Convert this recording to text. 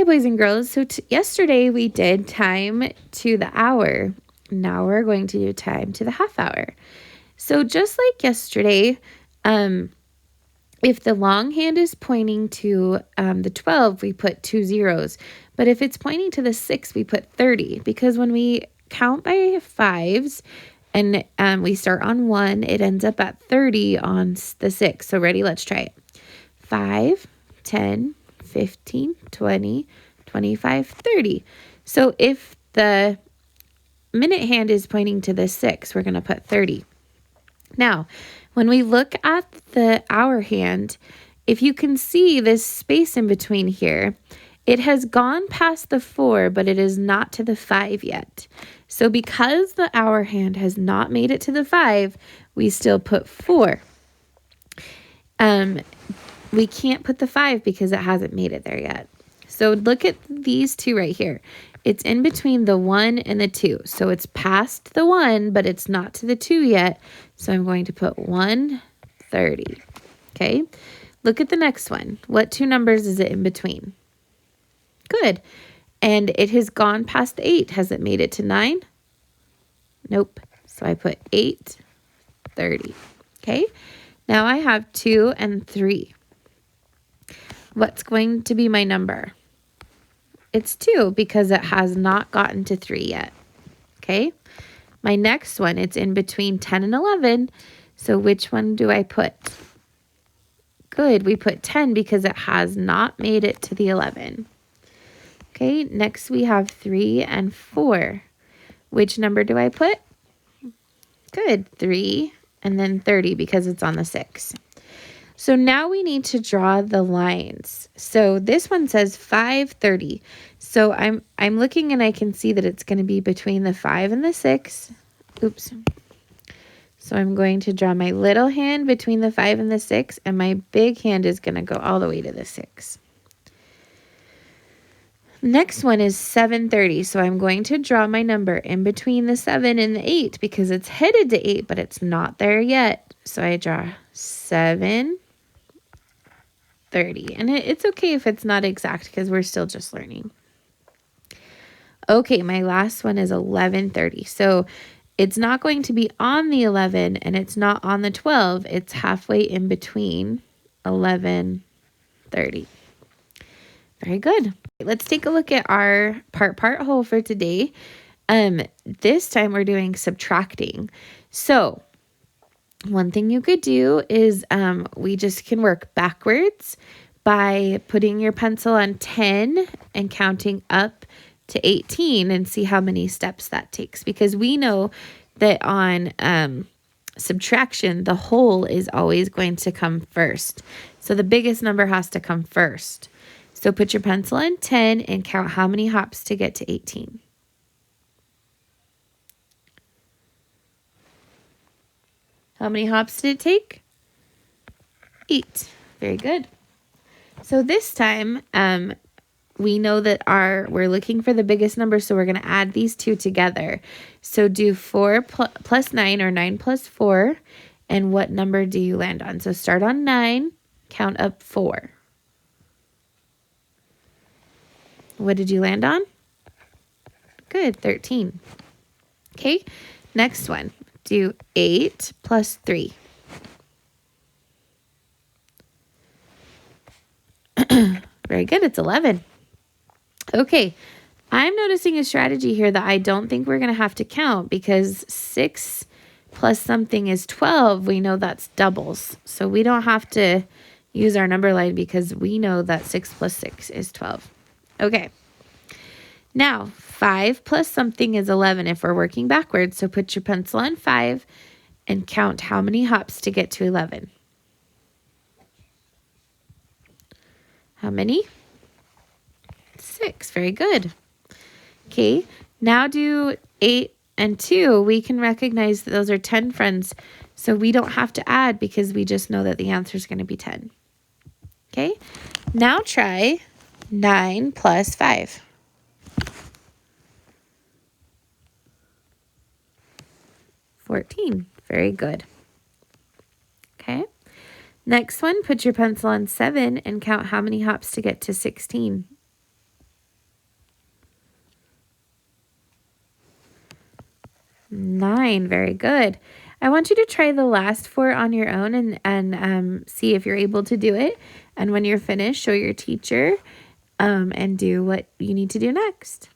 Hi, boys and girls. So yesterday we did time to the hour. Now we're going to do time to the half hour. So just like yesterday, if the long hand is pointing to the 12, we put 2 zeros. But if it's pointing to the 6, we put 30. Because when we count by fives and we start on 1, it ends up at 30 on the 6. So ready? Let's try it. 5, 10, 15, 20, 25, 30. So if the minute hand is pointing to the 6, we're going to put 30. Now, when we look at the hour hand, if you can see this space in between here, it has gone past the 4, but it is not to the 5 yet. So because the hour hand has not made it to the 5, we still put 4. We can't put the 5 because it hasn't made it there yet. So look at these two right here. It's in between the 1 and the 2. So it's past the 1, but it's not to the 2 yet. So I'm going to put 130. Okay. Look at the next one. What two numbers is it in between? Good. And it has gone past the 8. Has it made it to 9? Nope. So I put 830. Okay. Now I have 2 and 3. What's going to be my number? It's 2 because it has not gotten to 3 yet. Okay. My next one, it's in between 10 and 11. So which one do I put? Good. We put 10 because it has not made it to the 11. Okay. Next we have 3 and 4. Which number do I put? Good. 3 and then 30 because it's on the 6. So now we need to draw the lines. So this one says 5:30. So I'm looking and I can see that it's going to be between the 5 and the 6. Oops. So I'm going to draw my little hand between the 5 and the 6, and my big hand is going to go all the way to the 6. Next one is 7:30. So I'm going to draw my number in between the 7 and the 8 because it's headed to 8, but it's not there yet. So I draw 7:30. And it's okay if it's not exact because we're still just learning. Okay, my last one is 11:30. So it's not going to be on the 11 and it's not on the 12. It's halfway in between 11:30. Very good. Let's take a look at our part whole for today. This time we're doing subtracting. So one thing you could do is we just can work backwards by putting your pencil on 10 and counting up to 18 and see how many steps that takes. Because we know that on subtraction, the whole is always going to come first. So the biggest number has to come first. So put your pencil on 10 and count how many hops to get to 18. How many hops did it take? 8. Very good. So this time, we know that we're looking for the biggest number, so we're going to add these two together. So do 4 plus 9 or 9 plus 4, and what number do you land on? So start on 9, count up 4. What did you land on? Good, 13. Okay, next one. Do 8 plus 3. Very good, it's 11. Okay, I'm noticing a strategy here that I don't think we're going to have to count because 6 plus something is 12. We know that's doubles. So we don't have to use our number line because we know that 6 plus 6 is 12. Okay, now 5 plus something is 11 if we're working backwards. So put your pencil on 5 and count how many hops to get to 11. How many? 6. Very good. Okay, now do 8 and 2. We can recognize that those are 10 friends, so we don't have to add because we just know that the answer is going to be 10. Okay, now try 9 plus 5. 14. Very good. Okay, next one, put your pencil on 7 and count how many hops to get to 16. 9. Very good. I want you to try the last 4 on your own and see if you're able to do it. And when you're finished, show your teacher and do what you need to do next.